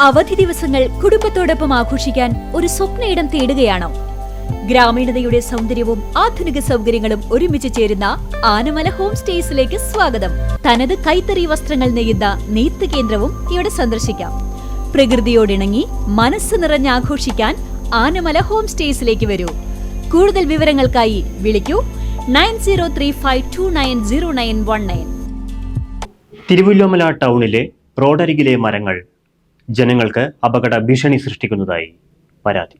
അവധി ദിവസങ്ങൾ കുടുംബത്തോടൊപ്പം ആഘോഷിക്കാൻ ഒരു സ്വപ്നയിടം തേടുകയാണോ? ഗ്രാമീണതയുടെ സൗന്ദര്യവും ആധുനിക സൗകര്യങ്ങളും ഒരുമിച്ച് ചേരുന്ന ആനമല ഹോം സ്റ്റേസിലേക്ക് സ്വാഗതം. തനത് കൈത്തറി വസ്ത്രങ്ങൾ നെയ്യുന്ന നെയ്ത്ത് കേന്ദ്രവും ഇവിടെ സന്ദർശിക്കാം. പ്രകൃതിയോടിണങ്ങി മനസ്സ് നിറഞ്ഞ് ആഘോഷിക്കാൻ ആനമല ഹോം സ്റ്റേസിലേക്ക് വരൂ. കൂടുതൽ വിവരങ്ങൾക്കായി വിളിക്കൂ 9035290919. തിരുവല്ലോമല ടൗണിലെ റോഡരികിലെ മരങ്ങൾ ജനങ്ങൾക്ക് അപകട ഭീഷണി സൃഷ്ടിക്കുന്നതായി പരാതി.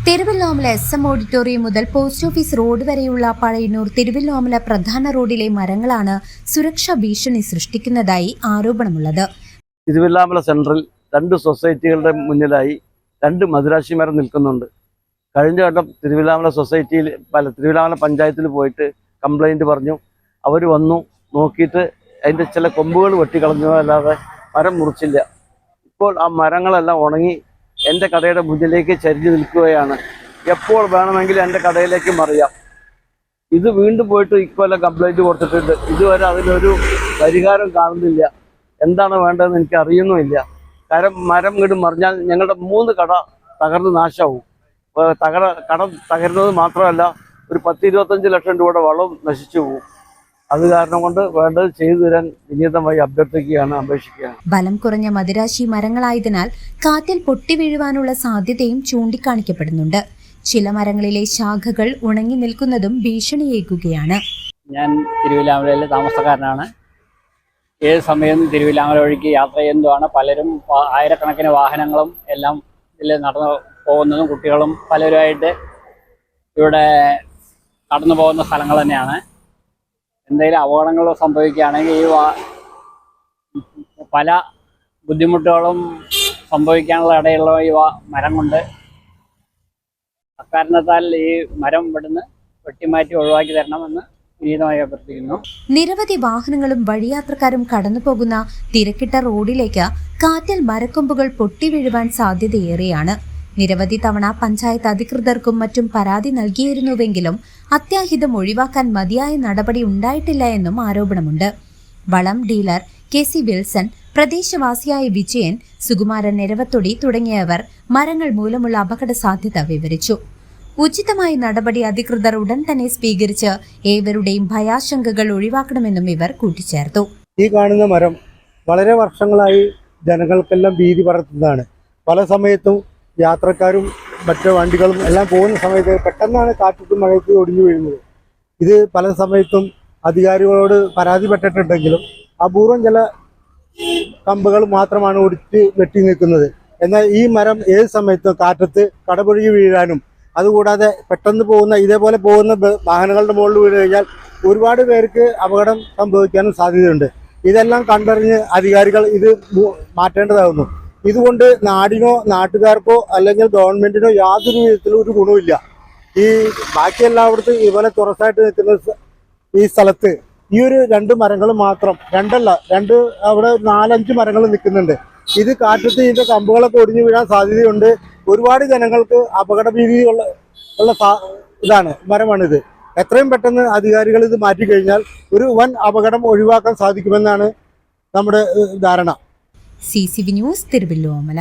തിരുവല്ലോമല SM ഓഡിറ്റോറിയം മുതൽ പോസ്റ്റ് ഓഫീസ് റോഡ് വരെയുള്ള പഴയന്നൂർ തിരുവല്ലോമല പ്രധാന റോഡിലെ മരങ്ങളാണ് സുരക്ഷാ ഭീഷണി സൃഷ്ടിക്കുന്നതായി ആരോപണമുള്ളത്. തിരുവല്ലോമല സെൻട്രൽ 2 സൊസൈറ്റികളുടെ മുന്നിലായി 2 മധുരാശി മരം നിൽക്കുന്നുണ്ട്. കഴിഞ്ഞ വട്ടം തിരുവല്ലോമല സൊസൈറ്റിയിൽ തിരുവല്ലോമല പഞ്ചായത്തിൽ പോയിട്ട് കംപ്ലൈൻറ്റ് പറഞ്ഞു. അവർ വന്നു നോക്കിയിട്ട് അതിൻ്റെ ചില കൊമ്പുകൾ വെട്ടിക്കളഞ്ഞു, അല്ലാതെ മരം മുറിച്ചില്ല. ഇപ്പോൾ ആ മരങ്ങളെല്ലാം ഉണങ്ങി എൻ്റെ കടയുടെ മുന്നിലേക്ക് ചരിഞ്ഞു നിൽക്കുകയാണ്. എപ്പോൾ വേണമെങ്കിലും എൻ്റെ കടയിലേക്ക് മറിയാം. ഇത് വീണ്ടും പോയിട്ട് ഇക്കൊല്ലം കംപ്ലൈൻറ്റ് കൊടുത്തിട്ടുണ്ട്. ഇതുവരെ അതിനൊരു പരിഹാരം കാണുന്നില്ല. എന്താണ് വേണ്ടതെന്ന് എനിക്ക് അറിയുന്നുമില്ല. കാരണം മരം ഇങ്ങോട്ട് മറിഞ്ഞാൽ ഞങ്ങളുടെ 3 കട തകർന്ന് നാശമാവും. കട തകരുന്നത് മാത്രമല്ല, ഒരു 10-25 ലക്ഷം രൂപയുടെ വളവും നശിച്ചു പോകും. അത് കാരണം കൊണ്ട് വേണ്ടത് ചെയ്തു തരാൻ വിനീതമായി അഭ്യർത്ഥിക്കുകയാണ്, അപേക്ഷിക്കുകയാണ്. ബലം കുറഞ്ഞ മധുരാശി മരങ്ങളായതിനാൽ കാറ്റിൽ പൊട്ടി വീഴുവാനുള്ള സാധ്യതയും ചൂണ്ടിക്കാണിക്കപ്പെടുന്നുണ്ട്. ചില മരങ്ങളിലെ ശാഖകൾ ഉണങ്ങി നിൽക്കുന്നതും ഭീഷണിയേകുകയാണ്. ഞാൻ തിരുവല്ലോമലയിലെ താമസക്കാരനാണ്. ഏത് സമയത്തും തിരുവല്ലോമല വഴിക്ക് യാത്ര ചെയ്യുന്നതാണ്. പലരും ആയിരക്കണക്കിന് വാഹനങ്ങളും എല്ലാം ഇതിൽ നടന്നു പോകുന്നതും കുട്ടികളും പലരുമായിട്ട് ഇവിടെ കടന്നു പോകുന്ന സ്ഥലങ്ങൾ തന്നെയാണ്. എന്തെങ്കിലും അപകടങ്ങൾ സംഭവിക്കുകയാണെങ്കിൽ ഈ പല ബുദ്ധിമുട്ടുകളും സംഭവിക്കാനുള്ള ഇടയുള്ള ഈ മരം കൊണ്ട് അക്കാരണത്താൽ ഈ മരം ഇവിടുന്ന് വെട്ടിമാറ്റി ഒഴിവാക്കി തരണമെന്ന് വിനീതമായി അഭ്യർത്ഥിക്കുന്നു. നിരവധി വാഹനങ്ങളും വഴിയാത്രക്കാരും കടന്നു പോകുന്ന തിരക്കിട്ട റോഡിലേക്ക് കാറ്റിൽ മരക്കൊമ്പുകൾ പൊട്ടി വീഴുവാൻ സാധ്യതയേറെയാണ്. നിരവധി തവണ പഞ്ചായത്ത് അധികൃതർക്കും മറ്റും പരാതി നൽകിയിരുന്നുവെങ്കിലും അത്യാഹിതം ഒഴിവാക്കാൻ മതിയായ നടപടി ഉണ്ടായിട്ടില്ല എന്നും ആരോപണമുണ്ട്. വളം ഡീലർ KC വിൽസൺ, പ്രദേശവാസിയായ വിജയൻ, സുകുമാരൻ എരവത്തൊടി തുടങ്ങിയവർ മരങ്ങൾ മൂലമുള്ള അപകട സാധ്യത വിവരിച്ചു. ഉചിതമായ നടപടി അധികൃതർ ഉടൻ തന്നെ സ്വീകരിച്ച് ഏവരുടെയും ഭയാശങ്കകൾ ഒഴിവാക്കണമെന്നും ഇവർ കൂട്ടിച്ചേർത്തു. ഈ കാണുന്ന മരം വളരെ വർഷങ്ങളായി ജനങ്ങൾക്കെല്ലാം ഭീതി പരത്തുന്നതാണ്. പല സമയത്തും യാത്രക്കാരും മറ്റു വണ്ടികളും എല്ലാം പോകുന്ന സമയത്ത് പെട്ടെന്നാണ് കാറ്റും മഴയ്ക്ക് ഒടിഞ്ഞു വീഴുന്നത്. ഇത് പല സമയത്തും അധികാരികളോട് പരാതിപ്പെട്ടിട്ടുണ്ടെങ്കിലും അപൂർവം ചില കമ്പുകൾ മാത്രമാണ് ഒടിച്ച് വെട്ടി നിൽക്കുന്നത്. എന്നാൽ ഈ മരം ഏത് സമയത്തും കാറ്റത്ത് കടപുഴകി വീഴാനും അതുകൂടാതെ പെട്ടെന്ന് പോകുന്ന ഇതേപോലെ പോകുന്ന വാഹനങ്ങളുടെ മുകളിൽ വീണ് കഴിഞ്ഞാൽ ഒരുപാട് പേർക്ക് അപകടം സംഭവിക്കാനും സാധ്യതയുണ്ട്. ഇതെല്ലാം കണ്ടറിഞ്ഞ് അധികാരികൾ ഇത് മാറ്റേണ്ടതാകുന്നു. ഇതുകൊണ്ട് നാടിനോ നാട്ടുകാർക്കോ അല്ലെങ്കിൽ ഗവൺമെന്റിനോ യാതൊരു വിധത്തിലും ഒരു ഗുണമില്ല. ഈ ബാക്കി എല്ലായിടത്തും ഇതുപോലെ തുറസായിട്ട് നിൽക്കുന്ന ഈ സ്ഥലത്ത് ഈ ഒരു 2 മരങ്ങൾ മാത്രം, 2 അവിടെ 4-5 മരങ്ങൾ നിൽക്കുന്നുണ്ട്. ഇത് കാറ്റത്ത് ഇതിന്റെ കമ്പുകളൊക്കെ ഒടിഞ്ഞു വീഴാൻ സാധ്യതയുണ്ട്. ഒരുപാട് ജനങ്ങൾക്ക് അപകട ഭീതിയുള്ള മരമാണിത്. എത്രയും പെട്ടെന്ന് അധികാരികൾ ഇത് മാറ്റിക്കഴിഞ്ഞാൽ ഒരു വൻ അപകടം ഒഴിവാക്കാൻ സാധിക്കുമെന്നാണ് നമ്മുടെ ധാരണ. CCV news, Thiruvilwamala.